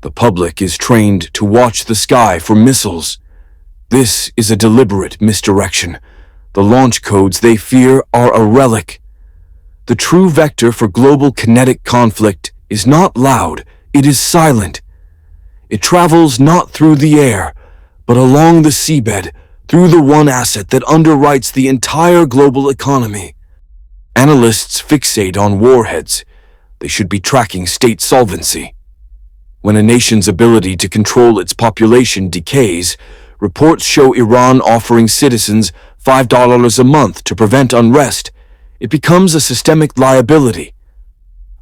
The public is trained to watch the sky for missiles. This is a deliberate misdirection. The launch codes they fear are a relic. The true vector for global kinetic conflict is not loud, it is silent. It travels not through the air, but along the seabed, through the one asset that underwrites the entire global economy. Analysts fixate on warheads. They should be tracking state solvency. When a nation's ability to control its population decays, reports show Iran offering citizens $5 a month to prevent unrest. It becomes a systemic liability.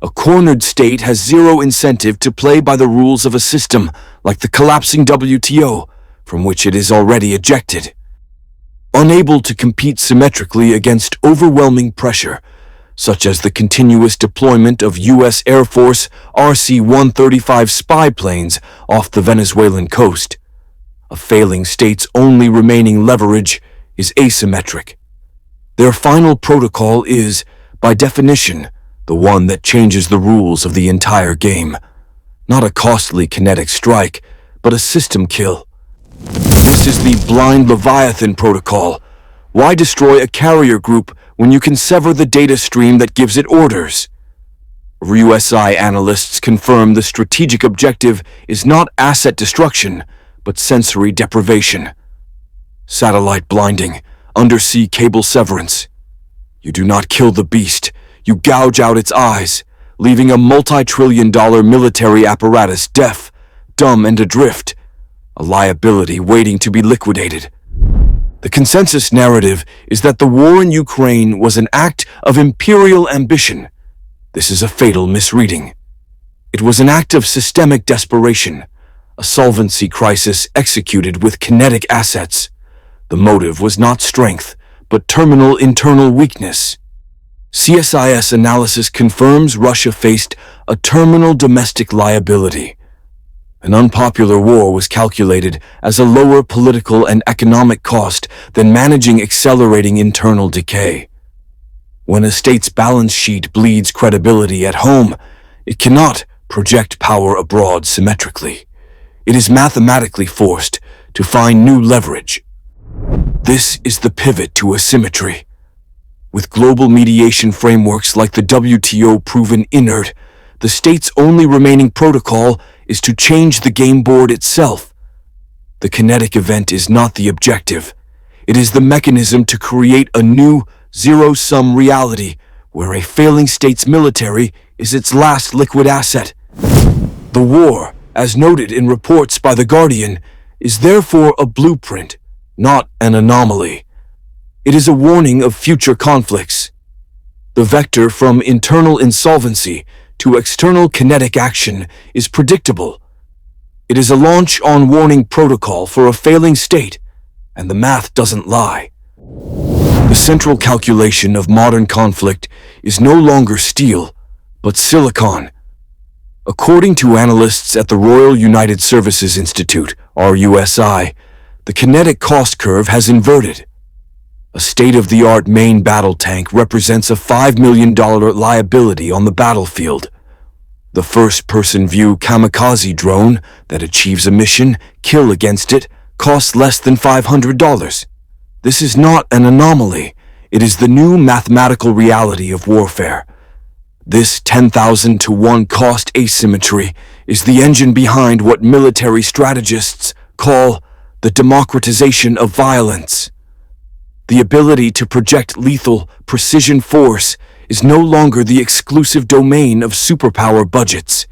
A cornered state has zero incentive to play by the rules of a system like the collapsing WTO, from which it is already ejected. Unable to compete symmetrically against overwhelming pressure, such as the continuous deployment of U.S. Air Force RC-135 spy planes off the Venezuelan coast. A failing state's only remaining leverage is asymmetric. Their final protocol is, by definition, the one that changes the rules of the entire game. Not a costly kinetic strike, but a system kill. This is the blind Leviathan protocol. Why destroy a carrier group when you can sever the data stream that gives it orders? USI analysts confirm the strategic objective is not asset destruction, but sensory deprivation. Satellite blinding, undersea cable severance. You do not kill the beast, you gouge out its eyes, leaving a multi-trillion-dollar military apparatus deaf, dumb, and adrift. A liability waiting to be liquidated. The consensus narrative is that the war in Ukraine was an act of imperial ambition. This is a fatal misreading. It was an act of systemic desperation, a solvency crisis executed with kinetic assets. The motive was not strength, but terminal internal weakness. CSIS analysis confirms Russia faced a terminal domestic liability. An unpopular war was calculated as a lower political and economic cost than managing accelerating internal decay. When a state's balance sheet bleeds credibility at home, it cannot project power abroad symmetrically. It is mathematically forced to find new leverage. This is the pivot to asymmetry. With global mediation frameworks like the WTO proven inert, the state's only remaining protocol is to change the game board itself. The kinetic event is not the objective. It is the mechanism to create a new, zero-sum reality where a failing state's military is its last liquid asset. The war, as noted in reports by The Guardian, is therefore a blueprint, not an anomaly. It is a warning of future conflicts. The vector from internal insolvency to external kinetic action is predictable. It is a launch-on-warning protocol for a failing state, and the math doesn't lie. The central calculation of modern conflict is no longer steel, but silicon. According to analysts at the Royal United Services Institute, RUSI, the kinetic cost curve has inverted. A state-of-the-art main battle tank represents a $5 million liability on the battlefield. The first-person view kamikaze drone that achieves a mission, kill against it, costs less than $500. This is not an anomaly. It is the new mathematical reality of warfare. This 10,000 to 1 cost asymmetry is the engine behind what military strategists call the democratization of violence. The ability to project lethal, precision force is no longer the exclusive domain of superpower budgets.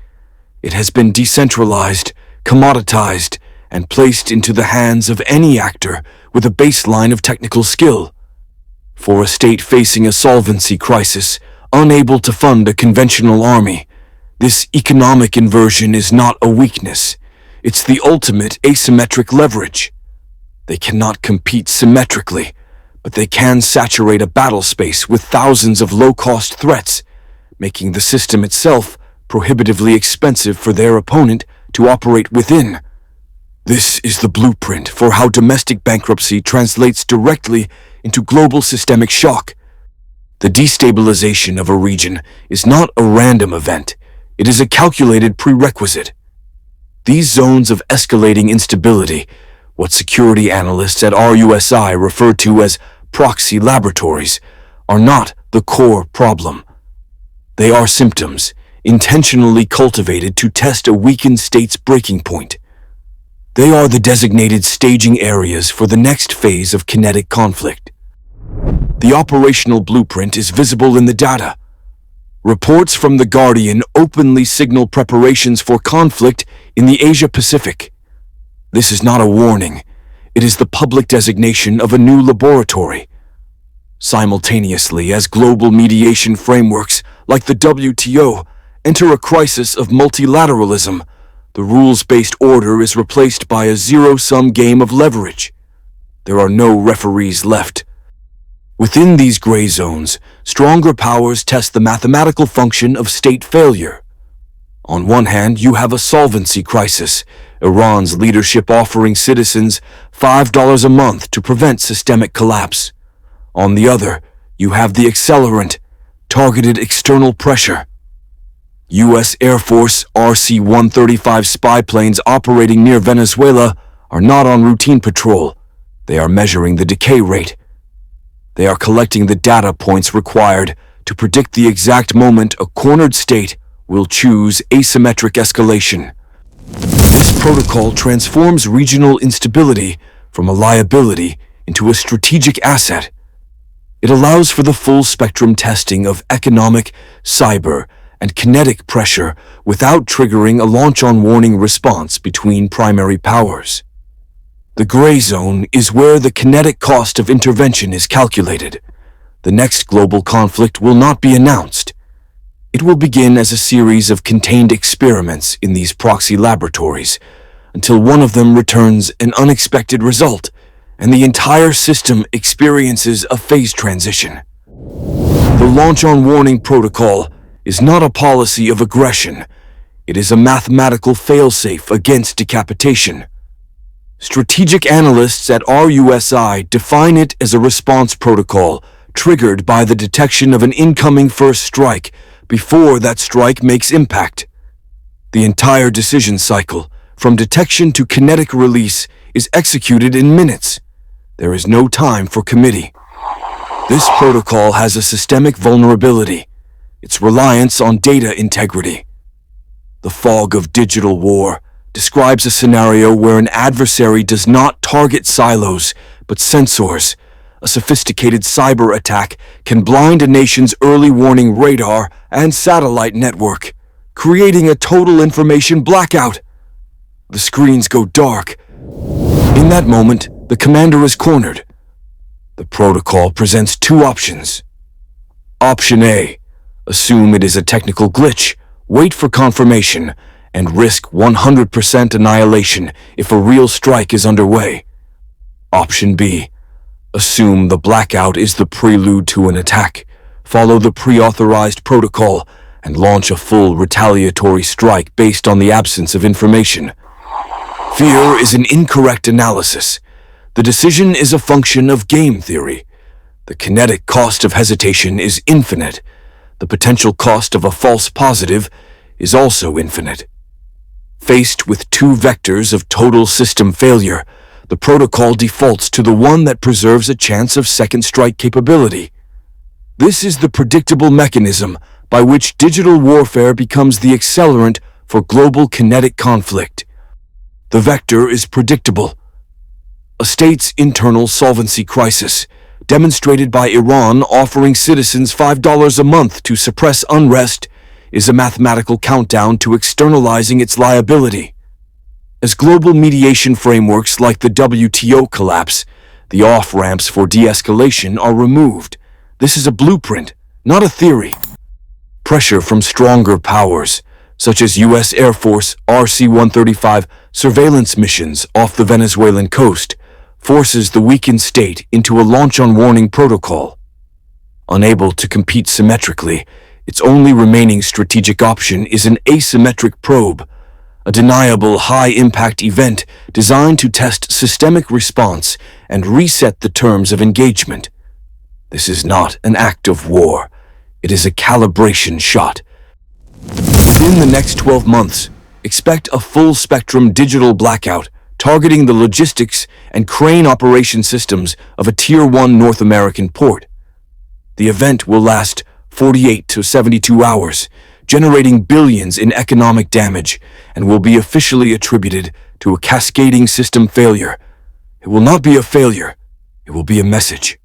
It has been decentralized, commoditized, and placed into the hands of any actor with a baseline of technical skill. For a state facing a solvency crisis, unable to fund a conventional army, this economic inversion is not a weakness. It's the ultimate asymmetric leverage. They cannot compete symmetrically, but they can saturate a battle space with thousands of low-cost threats, making the system itself prohibitively expensive for their opponent to operate within. This is the blueprint for how domestic bankruptcy translates directly into global systemic shock. The destabilization of a region is not a random event. It is a calculated prerequisite. These zones of escalating instability, what security analysts at RUSI refer to as proxy laboratories, are not the core problem. They are symptoms, intentionally cultivated to test a weakened state's breaking point. They are the designated staging areas for the next phase of kinetic conflict. The operational blueprint is visible in the data. Reports from The Guardian openly signal preparations for conflict in the Asia-Pacific. This is not a warning. It is the public designation of a new laboratory. Simultaneously, as global mediation frameworks like the WTO enter a crisis of multilateralism, the rules-based order is replaced by a zero-sum game of leverage. There are no referees left. Within these gray zones, stronger powers test the mathematical function of state failure. On one hand, you have a solvency crisis, Iran's leadership offering citizens $5 a month to prevent systemic collapse. On the other, you have the accelerant, targeted external pressure. U.S. Air Force RC-135 spy planes operating near Venezuela are not on routine patrol. They are measuring the decay rate. They are collecting the data points required to predict the exact moment a cornered state will choose asymmetric escalation. This protocol transforms regional instability from a liability into a strategic asset. It allows for the full spectrum testing of economic, cyber, and kinetic pressure without triggering a launch-on-warning response between primary powers. The gray zone is where the kinetic cost of intervention is calculated. The next global conflict will not be announced. It will begin as a series of contained experiments in these proxy laboratories, until one of them returns an unexpected result, and the entire system experiences a phase transition. The launch-on-warning protocol is not a policy of aggression. It is a mathematical failsafe against decapitation. Strategic analysts at RUSI define it as a response protocol triggered by the detection of an incoming first strike before that strike makes impact. The entire decision cycle, from detection to kinetic release, is executed in minutes. There is no time for committee. This protocol has a systemic vulnerability: its reliance on data integrity. The fog of digital war describes a scenario where an adversary does not target silos, but sensors. A sophisticated cyber attack can blind a nation's early warning radar and satellite network, creating a total information blackout. The screens go dark. In that moment, the commander is cornered. The protocol presents two options. Option A: assume it is a technical glitch, wait for confirmation, and risk 100% annihilation if a real strike is underway. Option B: assume the blackout is the prelude to an attack, follow the pre-authorized protocol, and launch a full retaliatory strike based on the absence of information. Fear is an incorrect analysis. The decision is a function of game theory. The kinetic cost of hesitation is infinite. The potential cost of a false positive is also infinite. Faced with two vectors of total system failure, the protocol defaults to the one that preserves a chance of second strike capability. This is the predictable mechanism by which digital warfare becomes the accelerant for global kinetic conflict. The vector is predictable. A state's internal solvency crisis, demonstrated by Iran offering citizens $5 a month to suppress unrest, is a mathematical countdown to externalizing its liability. As global mediation frameworks like the WTO collapse, the off-ramps for de-escalation are removed. This is a blueprint, not a theory. Pressure from stronger powers, such as U.S. Air Force RC-135 surveillance missions off the Venezuelan coast, forces the weakened state into a launch-on-warning protocol. Unable to compete symmetrically, its only remaining strategic option is an asymmetric probe, a deniable high-impact event designed to test systemic response and reset the terms of engagement. This is not an act of war. It is a calibration shot. Within the next 12 months, Expect a full-spectrum digital blackout targeting the logistics and crane operation systems of a Tier 1 North American port. The event will last 48 to 72 hours, generating billions in economic damage, and will be officially attributed to a cascading system failure. It will not be a failure, it will be a message.